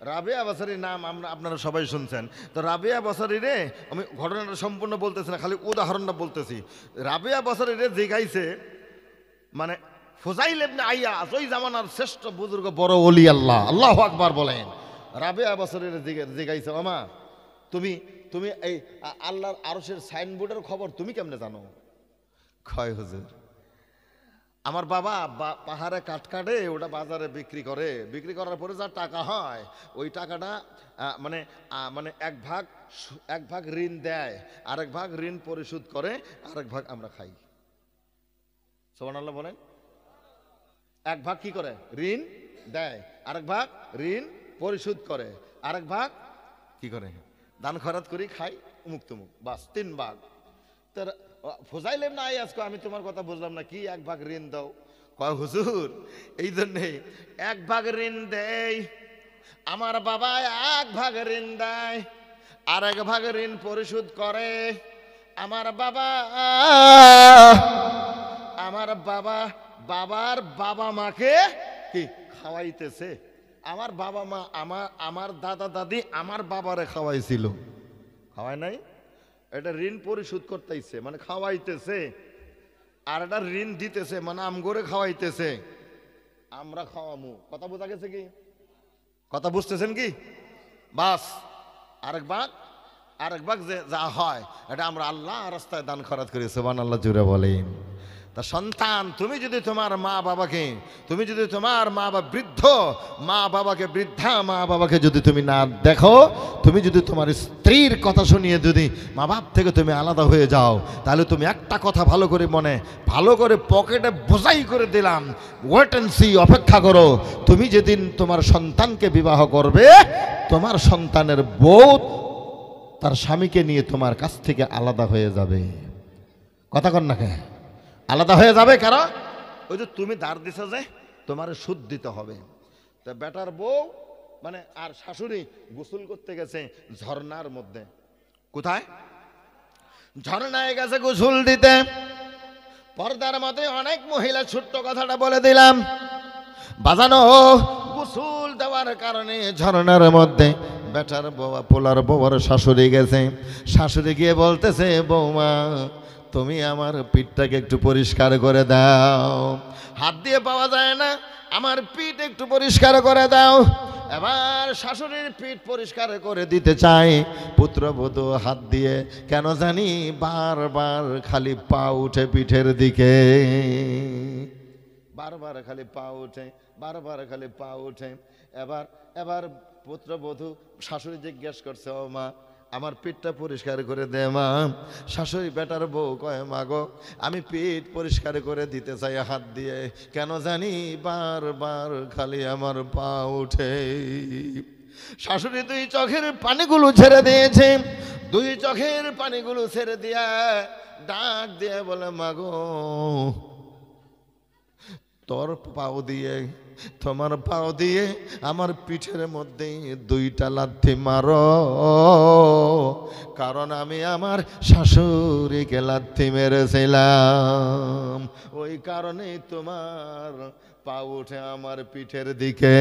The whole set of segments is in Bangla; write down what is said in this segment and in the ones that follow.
রাবেয়া বছরীর নাম আপনারা সবাই শুনছেন। তো রাবেয়া বছরী রে, আমি ঘটনাটা সম্পূর্ণ বলতেছি না, খালি উদাহরণটা বলতেছি। রাবেয়া বছরী রে জিগাইছে, মানে ফুজাইল ইবনে আইয়াস, ওই জামানার শ্রেষ্ঠ বুজুর্গ বড় ওলি আল্লাহ, আল্লাহু আকবার বলেন। রাবেয়া বছরী রে জিগাইছে, মামা তুমি তুমি এই আল্লাহর আরশের সাইনবোর্ডের খবর তুমি কেমনে জানো? কয় হুজুর, আমার বাবা পাহাড়ে কাঠ কাটে, ওটা বাজারে বিক্রি করে, বিক্রি করার পরে যা টাকা হয় ওই টাকাটা মানে মানে এক ভাগ ঋণ দেয়, আরেক ভাগ ঋণ পরিশোধ করে, আরেক ভাগ আমরা খাই। সুবহানাল্লাহ বলেন। এক ভাগ কি করে? ঋণ দেয়, আরেক ভাগ ঋণ পরিশোধ করে, আরেক ভাগ কি করে? দান খয়রাত করি, খাই, উমুক তুমুক, বাস 3 ভাগ। তার ফুজাইল ইবনে আইয়াস কয়, আমি তোমার কথা বুঝলাম না, কি এক ভাগ ঋণ দাও? কয় হুজুর, এই জন্যে এক ভাগ ঋণ দেয়, আমার বাবা এক ভাগ ঋণ দেয়, আর এক ভাগ ঋণ পরিশোধ করে। আমার বাবা বাবার বাবা মাকে কি খাওয়াইতেছে। আমার বাবা মা আমার দাদা দাদি আমার বাবারে খাওয়াইছিল, খাওয়ায় নাই, এটা ঋণ পরিশোধ করতেছে মানে খাওয়াইতেছে, আর এটা ঋণ দিতেছে মানে আমগরে খাওয়াইতেছে, আমরা খাওয়ামু। কথা বোঝা গেছে কি? কথা বুঝতেছেন কি? বাস আরেক ভাগ যে যা হয় এটা আমরা আল্লাহ রাস্তায় দান খয়রাত করি। সুবহানাল্লাহ জুড়ে বলেন। তা সন্তান, তুমি যদি তোমার মা বাবাকে, তুমি যদি তোমার মা বা বৃদ্ধ মা বাবাকে, বৃদ্ধা মা বাবাকে যদি তুমি না দেখো, তুমি যদি তোমার স্ত্রীর কথা শুনিয়ে যদি মা বাপ থেকে তুমি আলাদা হয়ে যাও, তাহলে তুমি একটা কথা ভালো করে ভালো করে পকেটে বোঝাই করে দিলাম, ওয়েট অ্যান্ড সি, অপেক্ষা করো। তুমি যেদিন তোমার সন্তানকে বিবাহ করবে, তোমার সন্তানের বউ তার স্বামীকে নিয়ে তোমার কাছ থেকে আলাদা হয়ে যাবে। কথা কন না কে? আলাদা হয়ে যাবে। কারণ ওই যে তুমি ধার দিছো, যে তোমার সুদ দিতে হবে। তা বেটার বউ মানে আর শাশুড়ি গোসল করতে গেছে ঝর্ণার মধ্যে। কোথায়? ঝর্ণায় গেছে গোসল দিতে। পর্দার মধ্যে অনেক মহিলা, ছোট্ট কথাটা বলে দিলাম, বাজানো গোসল দেওয়ার কারণে ঝর্ণার মধ্যে বেটার বউয়া, পোলার বউয়ার শাশুড়ি গেছে। শাশুড়ি গিয়ে বলতেছে, বৌমা তুমি আমার পিঠটাকে একটু পরিষ্কার করে দাও, হাত দিয়ে পাওয়া যায় না, আমার পিঠ একটু পরিষ্কার করে দাও। এবার শাশুড়ির পিঠ পরিষ্কার করে দিতে চায়, পুত্রবধূ হাত দিয়ে কেন জানি বারবার খালি পা উঠে পিঠের দিকে, বারবার খালি পা উঠে, বারবার খালি পা উঠে। এবার পুত্রবধূ শাশুড়ি জিজ্ঞেস করছে, ও মা আমার পিঠটা পরিষ্কার করে দে মা। শাশুড়ি বেটার বউ কয়, মা গো আমি পিঠ পরিষ্কার করে দিতে চাই হাত দিয়ে, কেন জানি বারবার খালি আমার পা উঠে। শাশুড়ি 2 চোখের পানিগুলো ছেড়ে দিয়েছে, 2 চোখের পানিগুলো ছেড়ে দিয়া ডাক দিয়ে বলে, মা গো তোর পাও দিয়ে, তোমার পাও দিয়ে আমার পিঠের মধ্যে 2টা লাথি মারো, কারণ আমি আমার শাশুড়িকে লাথি মেরেছিলাম, ওই কারণেই তোমার পা উঠে আমার পিঠের দিকে।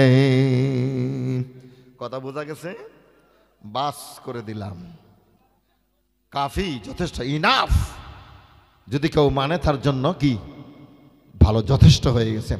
কথা বোঝা গেছে? বাস করে দিলাম, কাফি, যথেষ্ট, ইনাফ। যদি কেউ মানে তার জন্য কি ভালো, যথেষ্ট হয়ে গেছে।